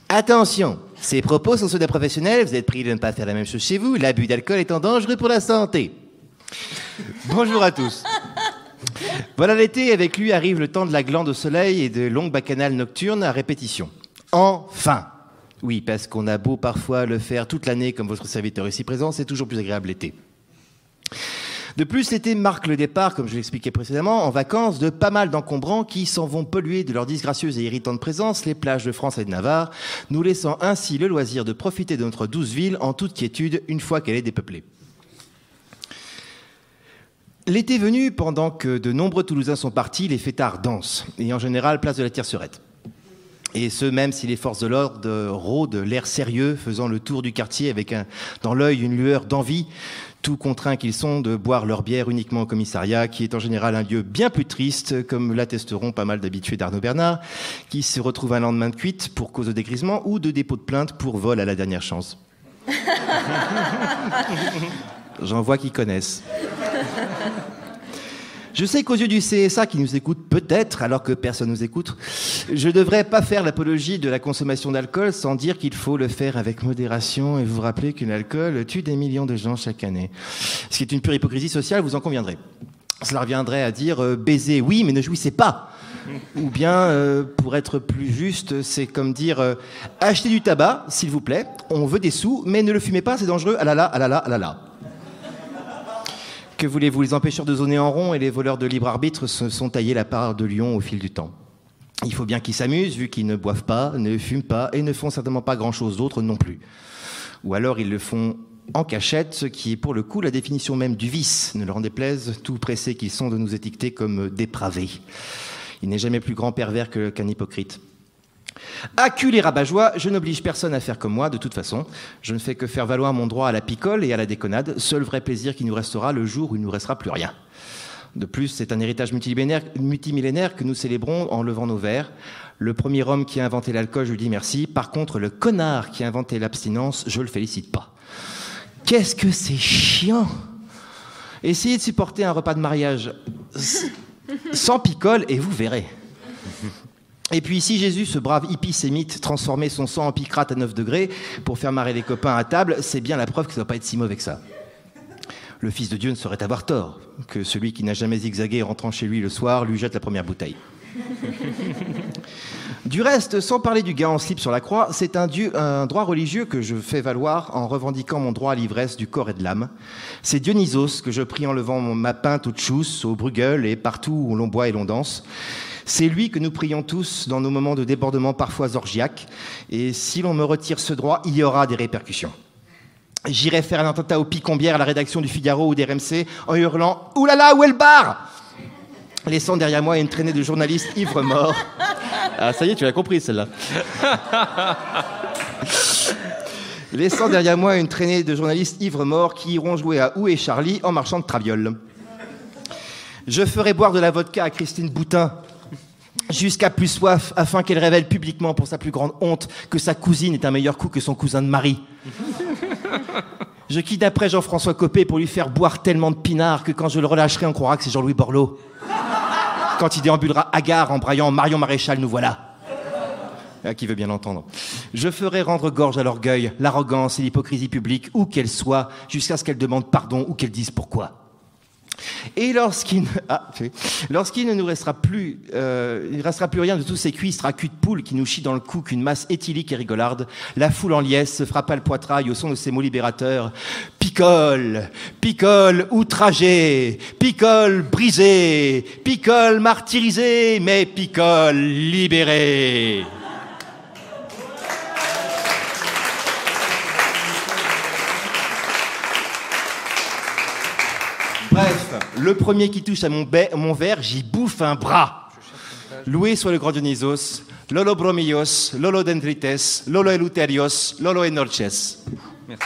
Attention, ces propos sont ceux d'un professionnel, vous êtes prié de ne pas faire la même chose chez vous, l'abus d'alcool étant dangereux pour la santé. Bonjour à tous. Voilà l'été, avec lui arrive le temps de la glande au soleil et de longues bacchanales nocturnes à répétition. Enfin. Oui, parce qu'on a beau parfois le faire toute l'année comme votre serviteur ici présent, c'est toujours plus agréable l'été. De plus, l'été marque le départ, comme je l'expliquais précédemment, en vacances de pas mal d'encombrants qui s'en vont polluer de leur disgracieuse et irritante présence les plages de France et de Navarre, nous laissant ainsi le loisir de profiter de notre douce ville en toute quiétude une fois qu'elle est dépeuplée. L'été venu, pendant que de nombreux Toulousains sont partis, les fêtards dansent, et en général place de la Tiercerette. Et ce, même si les forces de l'ordre rôdent l'air sérieux, faisant le tour du quartier avec dans l'œil une lueur d'envie, tout contraints qu'ils sont de boire leur bière uniquement au commissariat, qui est en général un lieu bien plus triste, comme l'attesteront pas mal d'habitués d'Arnaud Bernard, qui se retrouvent un lendemain de cuite pour cause de dégrisement ou de dépôt de plainte pour vol à la dernière chance. J'en vois qui connaissent. Je sais qu'aux yeux du CSA qui nous écoute peut-être, alors que personne nous écoute, je ne devrais pas faire l'apologie de la consommation d'alcool sans dire qu'il faut le faire avec modération et vous rappeler que l'alcool tue des millions de gens chaque année. Ce qui est une pure hypocrisie sociale, vous en conviendrez. Cela reviendrait à dire baiser oui, mais ne jouissez pas. Ou bien, pour être plus juste, c'est comme dire achetez du tabac, s'il vous plaît, on veut des sous, mais ne le fumez pas, c'est dangereux, ah là là, ah là là, ah là là. Que voulez-vous, les empêcheurs de zoner en rond et les voleurs de libre arbitre se sont taillés la part de lion au fil du temps. Il faut bien qu'ils s'amusent, vu qu'ils ne boivent pas, ne fument pas et ne font certainement pas grand-chose d'autre non plus. Ou alors ils le font en cachette, ce qui est pour le coup la définition même du vice, ne leur en déplaise, tout pressés qu'ils sont de nous étiqueter comme dépravés. Il n'est jamais plus grand pervers qu'un hypocrite. À cul les rabat-joie, je n'oblige personne à faire comme moi, de toute façon. Je ne fais que faire valoir mon droit à la picole et à la déconnade, seul vrai plaisir qui nous restera le jour où il ne nous restera plus rien. De plus, c'est un héritage multimillénaire que nous célébrons en levant nos verres. Le premier homme qui a inventé l'alcool, je lui dis merci. Par contre, le connard qui a inventé l'abstinence, je le félicite pas. Qu'est-ce que c'est chiant! Essayez de supporter un repas de mariage sans picole et vous verrez. Et puis si Jésus, ce brave hippie sémite, transformait son sang en picrate à 9 degrés pour faire marrer les copains à table, c'est bien la preuve que ça ne doit pas être si mauvais que ça. Le Fils de Dieu ne saurait avoir tort, que celui qui n'a jamais zigzagué rentrant chez lui le soir lui jette la première bouteille. Du reste, sans parler du gars en slip sur la croix, c'est un droit religieux que je fais valoir en revendiquant mon droit à l'ivresse du corps et de l'âme. C'est Dionysos que je prie en levant ma pinte au tchous, au Bruegel et partout où l'on boit et l'on danse. C'est lui que nous prions tous dans nos moments de débordement parfois orgiaques. Et si l'on me retire ce droit, il y aura des répercussions. J'irai faire un attentat au picombière à la rédaction du Figaro ou d'RMC en hurlant « Oulala, où est le bar ?» laissant derrière moi une traînée de journalistes ivres-morts. Ah, ça y est, tu l'as compris, celle-là. Laissant derrière moi une traînée de journalistes ivres-morts qui iront jouer à Où est Charlie en marchant de traviole. Je ferai boire de la vodka à Christine Boutin jusqu'à plus soif, afin qu'elle révèle publiquement pour sa plus grande honte que sa cousine est un meilleur coup que son cousin de mari. Je kidnapperai Jean-François Copé pour lui faire boire tellement de pinard que quand je le relâcherai, on croira que c'est Jean-Louis Borloo. Quand il déambulera hagard en braillant « Marion Maréchal, nous voilà !» Qui veut bien l'entendre. Je ferai rendre gorge à l'orgueil, l'arrogance et l'hypocrisie publique, où qu'elle soit, jusqu'à ce qu'elle demande pardon ou qu'elle dise pourquoi. Et lorsqu'il ne nous restera plus, il restera plus rien de tous ces cuistres à cul de poule qui nous chient dans le cou qu'une masse éthylique et rigolarde, la foule en liesse se frappera le poitrail au son de ces mots libérateurs. Picole, picole outragé, picole brisé, picole martyrisé, mais picole libéré. Bref, le premier qui touche à mon verre, j'y bouffe un bras. Loué soit le grand Dionysos, Lolo Bromillos, Lolo Dendrites, Lolo Eleutherios, Lolo Enorches. Merci.